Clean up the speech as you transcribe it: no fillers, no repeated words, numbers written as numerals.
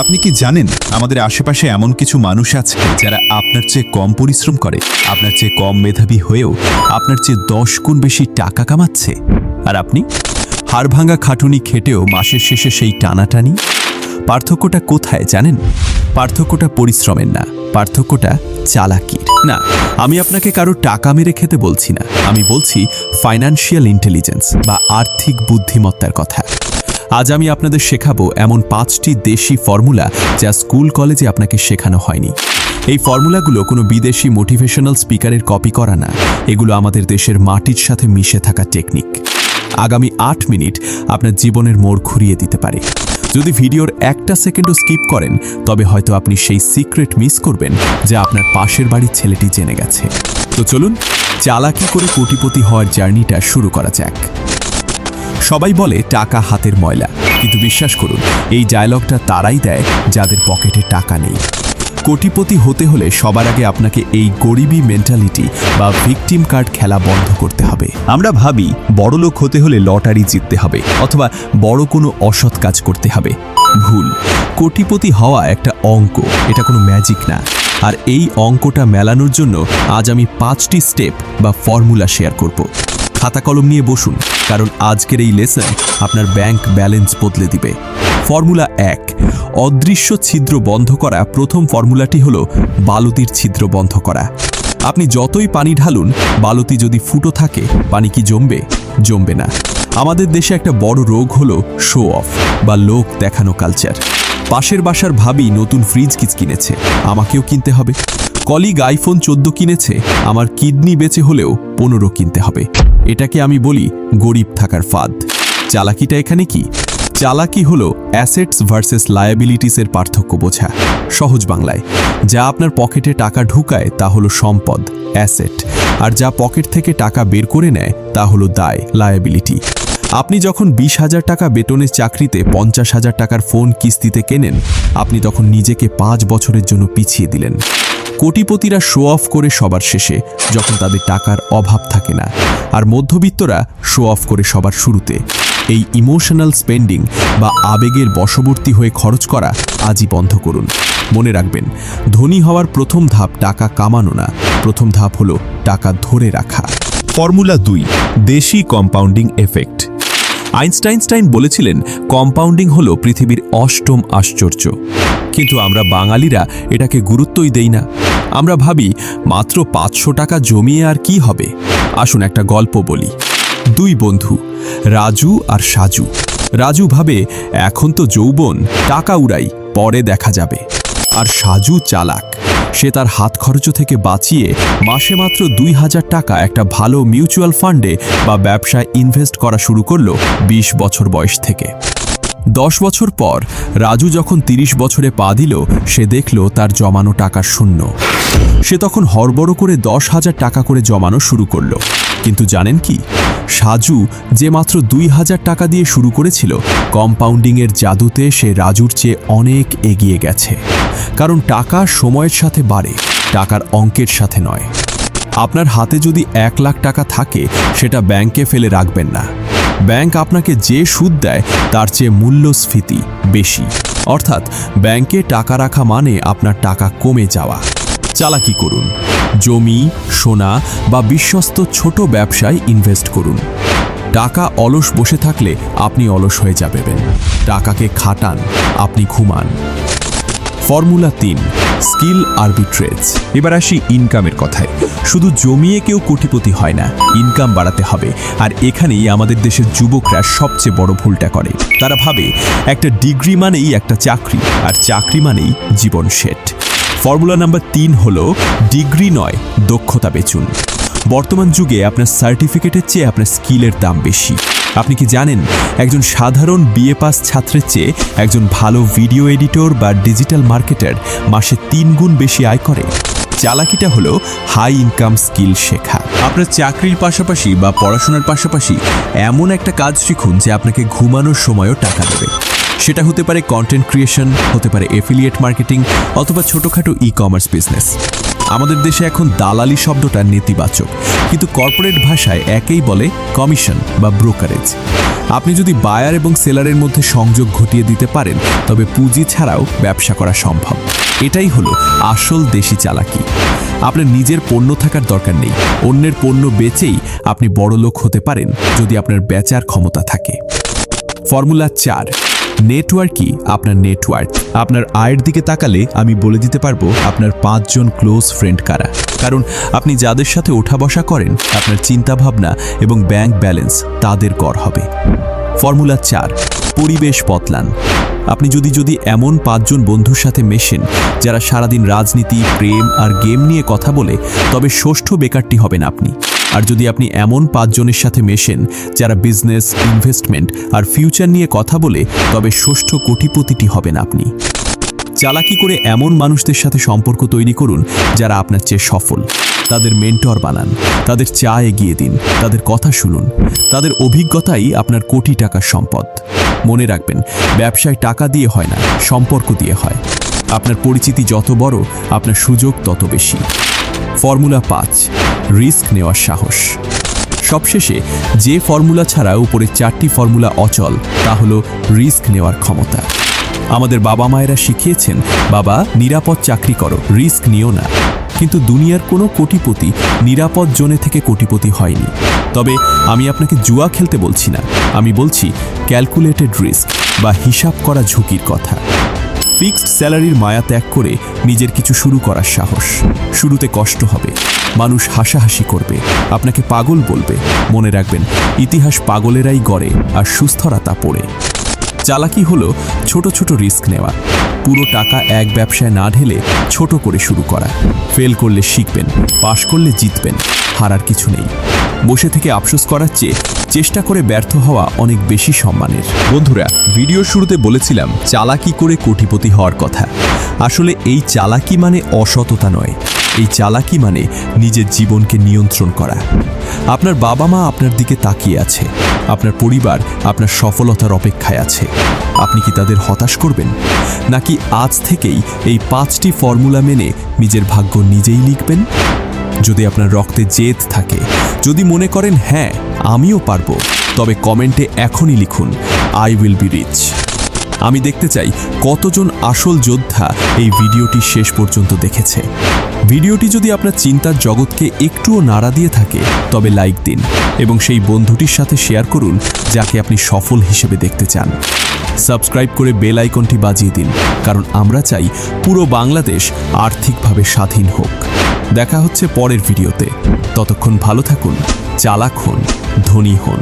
আপনি কি জানেন আমাদের আশেপাশে এমন কিছু মানুষ আছে যারা আপনার চেয়ে কম পরিশ্রম করে, আপনার চেয়ে কম মেধাবী হয়েও আপনার চেয়ে 10 গুণ বেশি টাকা কামাচ্ছে, আর আপনি হাড়ভাঙা খাটুনি খেটেও মাসের শেষে সেই টানাটানি? পার্থক্যটা কোথায় জানেন? পার্থক্যটা পরিশ্রমের না, পার্থক্যটা চালাকির। না, আমি আপনাকে কারো টাকা মেরে খেতে বলছি না, আমি বলছি ফাইন্যান্সিয়াল ইন্টেলিজেন্স বা আর্থিক বুদ্ধিমত্তার কথা। আজ আমি আপনাদের শেখাবো এমন 5টি দেশি ফর্মুলা যা স্কুল কলেজে আপনাকে শেখানো হয়নি। এই ফর্মুলাগুলো কোনো বিদেশি মোটিভেশনাল স্পিকারের কপি করা না, এগুলো আমাদের দেশের মাটির সাথে মিশে থাকা টেকনিক। আগামী 8 মিনিট আপনার জীবনের মোড় ঘুরিয়ে দিতে পারে। যদি ভিডিওর একটা সেকেন্ডও স্কিপ করেন তবে হয়তো আপনি সেই সিক্রেট মিস করবেন যা আপনার পাশের বাড়ির ছেলেটি জেনে গেছে। তো চলুন চালাকি করে কোটিপতি হওয়ার জার্নিটা শুরু করা যাক। সবাই বলে টাকা হাতের ময়লা, কিন্তু বিশ্বাস করুন এই ডায়লগটা তারাই দেয় যাদের পকেটে টাকা নেই। কোটিপতি হতে হলে সবার আগে আপনাকে এই গরিবি মেন্টালিটি বা ভিকটিম কার্ড খেলা বন্ধ করতে হবে। আমরা ভাবি বড়লোক হতে হলে লটারি জিততে হবে অথবা বড় কোনো অসৎ কাজ করতে হবে। ভুল। কোটিপতি হওয়া একটা অঙ্ক, এটা কোনো ম্যাজিক না। আর এই অঙ্কটা মেলানোর জন্য আজ আমি 5টি স্টেপ বা ফর্মুলা শেয়ার করব। খাতা কলম নিয়ে বসুন, কারণ আজকের এই লেসন আপনার ব্যাংক ব্যালেন্স বদলে দিবে। ফর্মুলা 1, অদৃশ্য ছিদ্র বন্ধ করা। প্রথম ফর্মুলাটি হলো বালতির ছিদ্র বন্ধ করা। আপনি যতই পানি ঢালুন, বালতি যদি ফুটো থাকে পানি কি জমবে? জমবে না। আমাদের দেশে একটা বড় রোগ হলো শো অফ বা লোক দেখানো কালচার। পাশের বাসার ভাবি নতুন ফ্রিজ কিনেছে, আমাকেও কিনতে হবে। কলিগ আইফোন 14 কিনেছে, আমার কিডনি বেঁচে হলেও 15 কিনতে হবে। এটাকে আমি বলি গরিব থাকার ফাঁদ। চালাকিটা এখানে কি? চালাকি হলো অ্যাসেটস ভার্সেস লায়াবিলিটিসের পার্থক্য বোঝা। সহজ বাংলায়, যা আপনার পকেটে টাকা ঢুকায় তা হলো সম্পদ, অ্যাসেট, আর যা পকেট থেকে টাকা বের করে নেয় তা হলো দায়, লায়াবিলিটি। আপনি যখন 20,000 টাকা বেতনের চাকরিতে 50,000 টাকার ফোন কিস্তিতে কেনেন, আপনি তখন নিজেকে 5 বছরের জন্য পিছিয়ে দিলেন। কোটিপতিরা শো অফ করে সবার শেষে, যখন তাদের টাকার অভাব থাকে না, আর মধ্যবিত্তরা শো অফ করে সবার শুরুতে। এই ইমোশনাল স্পেন্ডিং বা আবেগের বশবর্তী হয়ে খরচ করা আজই বন্ধ করুন। মনে রাখবেন, ধনী হওয়ার প্রথম ধাপ টাকা কামানো না, প্রথম ধাপ হলো টাকা ধরে রাখা। ফর্মুলা 2, দেশি কম্পাউন্ডিং এফেক্ট। আইনস্টাইন বলেছিলেন কম্পাউন্ডিং হলো পৃথিবীর 8ম আশ্চর্য, কিন্তু আমরা বাঙালিরা এটাকে গুরুত্বই দেই না। আমরা ভাবি মাত্র 500 টাকা জমিয়ে আর কি হবে। আসুন একটা গল্প বলি। 2 বন্ধু, রাজু আর সাজু। রাজু ভাবে এখন তো যৌবন, টাকা উড়াই, পরে দেখা যাবে। আর সাজু চালাক, সে তার হাত খরচ থেকে বাঁচিয়ে মাসে মাত্র 2000 টাকা একটা ভালো মিউচুয়াল ফান্ডে বা ব্যবসায় ইনভেস্ট করা শুরু করলো 20 বছর বয়স থেকে। 10 বছর পর রাজু যখন 30 বছরে পা দিল, সে দেখল তার জমানো টাকা শূন্য। সে তখন হড়বড় করে 10,000 টাকা করে জমানো শুরু করলো। কিন্তু জানেন কি? সাজু, যে মাত্র 2000 টাকা দিয়ে শুরু করেছিল, কম্পাউন্ডিংয়ের জাদুতে সে রাজুর চেয়ে অনেক এগিয়ে গেছে। কারণ টাকা সময়ের সাথে বাড়ে, টাকার অঙ্কের সাথে নয়। আপনার হাতে যদি 1 লাখ টাকা থাকে, সেটা ব্যাংকে ফেলে রাখবেন না। ব্যাংক আপনাকে যে সুদ দেয় তার চেয়ে মূল্যস্ফীতি বেশি। অর্থাৎ ব্যাংকে টাকা রাখা মানে আপনার টাকা কমে যাওয়া। চালাকি করুন, জমি, সোনা বা বিশ্বস্ত ছোট ব্যবসায় ইনভেস্ট করুন। টাকা অলস বসে থাকলে আপনি অলস হয়ে যাবেন। টাকাকে খাটান, আপনি ঘুমান। Formula 3, skill arbitrage. এবার আসি ইনকামের কথায়। শুধু জমিয়ে কেউ কোটিপতি হয় না, ইনকাম বাড়াতে হবে। আর এখানেই আমাদের দেশের যুবকরা সবচেয়ে বড় ভুলটা করে। তারা ভাবে একটা ডিগ্রি মানেই একটা চাকরি, আর চাকরি মানেই জীবন সেট। ফর্মুলা নাম্বার 3 হলো ডিগ্রি নয়, দক্ষতা বেচুন। বর্তমান যুগে আপনার সার্টিফিকেটের চেয়ে আপনার স্কিলের দাম বেশি। আপনি কি জানেন, একজন সাধারণ বিএ পাস ছাত্রের চেয়ে একজন ভালো ভিডিও এডিটর বা ডিজিটাল মার্কেটার মাসে 3 গুণ বেশি আয় করে? চালাকিটা হলো হাই ইনকাম স্কিল শেখা। আপনার চাকরির পাশাপাশি বা পড়াশোনার পাশাপাশি এমন একটা কাজ শিখুন যে আপনাকে ঘুমানোর সময়ও টাকা দেবে। সেটা হতে পারে কন্টেন্ট ক্রিয়েশন, হতে পারে এফিলিয়েট মার্কেটিং, অথবা ছোটখাটো ই-কমার্স বিজনেস। আমাদের দেশে এখন দালালি শব্দটা নেতিবাচক, কিন্তু কর্পোরেট ভাষায় একেই বলে কমিশন বা ব্রোকারেজ। আপনি যদি বায়ার এবং সেলারের মধ্যে সংযোগ ঘটিয়ে দিতে পারেন তবে পুঁজি ছাড়াও ব্যবসা করা সম্ভব। এটাই হলো আসল দেশি চালাকি। আপনার নিজের পণ্য থাকার দরকার নেই, অন্যের পণ্য বেচেই আপনি বড়লোক হতে পারেন যদি আপনার বেচার ক্ষমতা থাকে। ফর্মুলা 4, নেটওয়ার্কই আপনার নেটওয়ার্ক। আপনার আয়ের দিকে তাকালে আমি বলে দিতে পারবো আপনার 5 জন ক্লোজ ফ্রেন্ড কারা, কারণ আপনি যাদের সাথে ওঠা বসা করেন আপনার চিন্তাভাবনা এবং ব্যাংক ব্যালেন্স তাদের গড় হবে। ফর্মুলা 4, পরিবেশ বদলান। আপনি যদি এমন 5 জন বন্ধুর সাথে মেশেন যারা সারাদিন রাজনীতি, প্রেম আর গেম নিয়ে কথা বলে, তবে ষষ্ঠ বেকারটি হবেন আপনি। আর যদি আপনি এমন 5 জনের সাথে মেশেন যারা বিজনেস, ইনভেস্টমেন্ট আর ফিউচার নিয়ে কথা বলে, তবে ষষ্ঠ কোটিপতিটি হবেন আপনি। চালাকি করে এমন মানুষদের সাথে সম্পর্ক তৈরি করুন যারা আপনার চেয়ে সফল। তাদের মেন্টর বানান, তাদের চা এগিয়ে দিন, তাদের কথা শুনুন। তাদের অভিজ্ঞতাই আপনার কোটি টাকার সম্পদ। মনে রাখবেন, ব্যবসায় টাকা দিয়ে হয় না, সম্পর্ক দিয়ে হয়। আপনার পরিচিতি যত বড়, আপনার সুযোগ তত বেশি। ফর্মুলা 5, রিস্ক নেওয়ার সাহস। সবশেষে যে ফর্মুলা ছাড়া উপরে 4টি ফর্মুলা অচল, তা হলো রিস্ক নেওয়ার ক্ষমতা। আমাদের বাবা মায়েরা শিখিয়েছেন, বাবা নিরাপদ চাকরি করো, রিস্ক নিও না। কিন্তু দুনিয়ার কোনো কোটিপতি নিরাপদ জোনে থেকে কোটিপতি হয়নি। তবে আমি আপনাকে জুয়া খেলতে বলছি না, আমি বলছি ক্যালকুলেটেড রিস্ক বা হিসাব করা ঝুঁকির কথা। ফিক্সড স্যালারির মায়া ত্যাগ করে নিজের কিছু শুরু করার সাহস। শুরুতে কষ্ট হবে, মানুষ হাসাহাসি করবে, আপনাকে পাগল বলবে। মনে রাখবেন, ইতিহাস পাগলেরাই গড়ে আর সুস্থরা তা পড়ে। চালাকি হলো ছোট ছোট রিস্ক নেওয়া। পুরো টাকা এক ব্যবসায় না ঢেলে ছোট করে শুরু করা। ফেল করলে শিখবেন, পাশ করলে জিতবেন, হারার কিছু নেই। বসে থেকে আফসোস করার চেয়ে চেষ্টা করে ব্যর্থ হওয়া অনেক বেশি সম্মানের। বন্ধুরা, ভিডিওর শুরুতে বলেছিলাম চালাকি করে কোটিপতি হওয়ার কথা। আসলে এই চালাকি মানে অসততা নয়, এই চালাকি মানে নিজের জীবনকে নিয়ন্ত্রণ করা। আপনার বাবা মা আপনার দিকে তাকিয়ে আছে, আপনার পরিবার আপনার সফলতার অপেক্ষায় আছে। আপনি কি তাদের হতাশ করবেন, নাকি আজ থেকেই এই 5টি ফর্মুলা মেনে নিজের ভাগ্য নিজেই লিখবেন? যদি আপনার রক্তে জেদ থাকে, যদি মনে করেন হ্যাঁ আমিও পারবো, তবে কমেন্টে এখনই লিখুন আই উইল বি রিচ। আমি দেখতে চাই কতজন আসল যোদ্ধা এই ভিডিওটি শেষ পর্যন্ত দেখেছে। ভিডিওটি যদি আপনার চিন্তার জগৎকে একটুও নাড়া দিয়ে থাকে, তবে লাইক দিন এবং সেই বন্ধুটির সাথে শেয়ার করুন যাকে আপনি সফল হিসেবে দেখতে চান। সাবস্ক্রাইব করে বেল আইকনটি বাজিয়ে দিন, কারণ আমরা চাই পুরো বাংলাদেশ আর্থিকভাবে স্বাধীন হোক। দেখা হচ্ছে পরের ভিডিওতে। ততক্ষণ ভালো থাকুন, চালাক হন, ধনী হন।